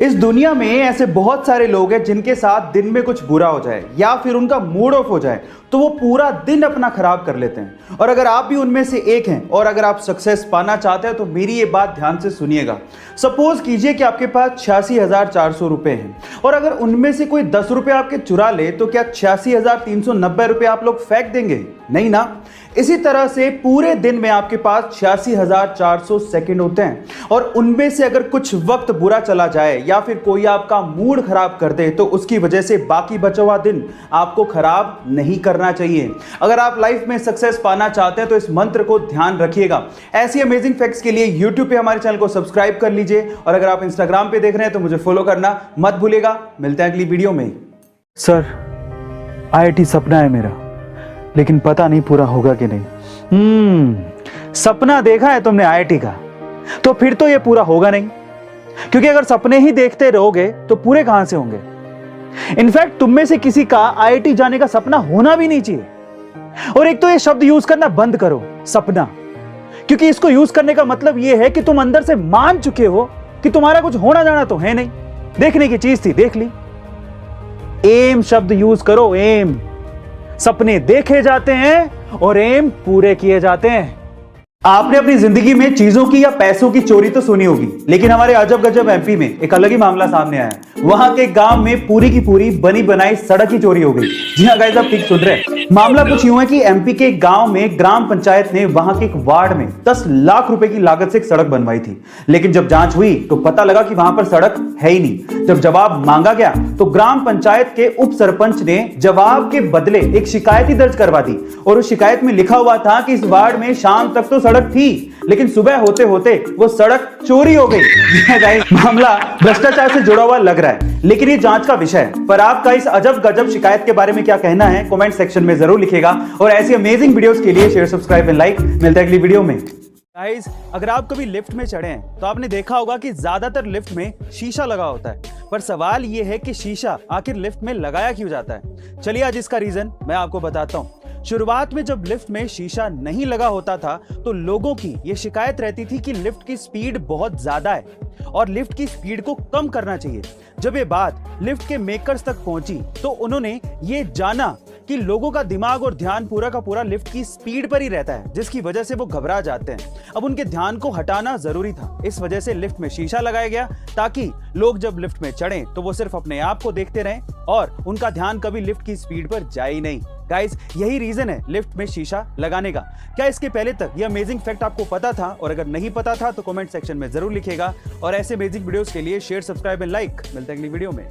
इस दुनिया में ऐसे बहुत सारे लोग हैं जिनके साथ दिन में कुछ बुरा हो जाए या फिर उनका मूड ऑफ हो जाए तो वो पूरा दिन अपना खराब कर लेते हैं। और अगर आप भी उनमें से एक हैं और अगर आप सक्सेस पाना चाहते हैं तो मेरी ये बात ध्यान से सुनिएगा। सपोज कीजिए कि आपके पास 86,400 रुपए हैं और अगर उनमें से कोई 10 रुपए आपके चुरा ले तो क्या 86,390 रुपए आप लोग फेंक देंगे? नहीं ना। इसी तरह से पूरे दिन में आपके पास 86,400 सेकंड होते हैं और उनमें से अगर कुछ वक्त बुरा चला जाए या फिर कोई आपका मूड खराब कर दे तो उसकी वजह से बाकी बचा हुआ दिन आपको खराब नहीं करना चाहिए। अगर आप लाइफ में सक्सेस पाना चाहते हैं तो इस मंत्र को ध्यान रखिएगा। ऐसी अमेजिंग फैक्ट्स के लिए यूट्यूब पे हमारे चैनल को सब्सक्राइब कर लीजिए और अगर आप इंस्टाग्राम पे देख रहे हैं तो मुझे फॉलो करना मत भूलिएगा। मिलते हैं अगली वीडियो में। सर, IIT सपना है मेरा, लेकिन पता नहीं पूरा होगा कि नहीं। सपना देखा है तुमने IIT का, तो फिर तो ये पूरा होगा नहीं, क्योंकि अगर सपने ही देखते रहोगे तो पूरे कहां से होंगे। इनफैक्ट तुम में से किसी का IIT जाने का सपना होना भी नहीं चाहिए। और एक तो ये शब्द यूज करना बंद करो, सपना, क्योंकि इसको यूज करने का मतलब ये है कि तुम अंदर से मान चुके हो कि तुम्हारा कुछ होना जाना तो है नहीं, देखने की चीज थी, देख ली। एम शब्द यूज करो, एम। सपने देखे जाते हैं और एम पूरे किए जाते हैं। आपने अपनी जिंदगी में चीजों की या पैसों की चोरी तो सुनी होगी, लेकिन हमारे अजब गजब MP में एक अलग ही मामला सामने आया। वहां के गांव में पूरी की पूरी बनी बनाई सड़क की चोरी हो गई। जी हाँ गाइस, आप ठीक सुन रहे हैं। मामला कुछ यूं है कि MP के गांव में ग्राम पंचायत ने वहां के एक वार्ड में 10 लाख रुपए की लागत से एक सड़क बनवाई थी, लेकिन जब जांच हुई तो पता लगा कि वहां पर सड़क है ही नहीं। जब जवाब मांगा गया तो ग्राम पंचायत के उप सरपंच ने जवाब के बदले एक शिकायत ही दर्ज करवा दी और उस शिकायत में लिखा हुआ था कि इस वार्ड में शाम तक तो सड़क थी, लेकिन सुबह होते होते वो सड़क चोरी हो गई। मामला भ्रष्टाचार से जुड़ा हुआ लग रहा है, लेकिन ये जांच का विषय है। पर आपका इस अजब गजब शिकायत के बारे में क्या कहना है कमेंट सेक्शन में जरूर लिखेगा और ऐसी अमेजिंग वीडियोस के लिए शेयर, सब्सक्राइब एंड लाइक। मिलते हैं अगली वीडियो में। गाइस, अगर आप कभी लिफ्ट में चढ़े हैं तो आपने देखा होगा कि ज्यादातर लिफ्ट में शीशा लगा होता है, पर सवाल यह है कि शीशा आखिर लिफ्ट में लगाया क्यों जाता है। चलिए आज इसका रीजन मैं आपको बताता हूं। शुरुआत में जब लिफ्ट में शीशा नहीं लगा होता था तो लोगों की यह शिकायत रहती थी कि लिफ्ट की स्पीड बहुत ज्यादा है और लिफ्ट की स्पीड को कम करना चाहिए। जब ये बात लिफ्ट के मेकर्स तक पहुंची तो उन्होंने ये जाना कि लोगों का दिमाग और ध्यान पूरा का पूरा लिफ्ट की स्पीड पर ही रहता है, जिसकी वजह से वो घबरा जाते हैं। अब उनके ध्यान को हटाना जरूरी था, इस वजह से लिफ्ट में शीशा लगाया गया ताकि लोग जब लिफ्ट में चढ़ें तो वो सिर्फ अपने आप को देखते रहें और उनका ध्यान कभी लिफ्ट की स्पीड पर जाए ही नहीं। गाइस, यही रीजन है लिफ्ट में शीशा लगाने का। क्या इसके पहले तक ये अमेजिंग फैक्ट आपको पता था? और अगर नहीं पता था तो कमेंट सेक्शन में जरूर लिखेगा और ऐसे अमेजिंग वीडियोस के लिए शेयर, सब्सक्राइब एंड लाइक। मिलते हैं अगली वीडियो में।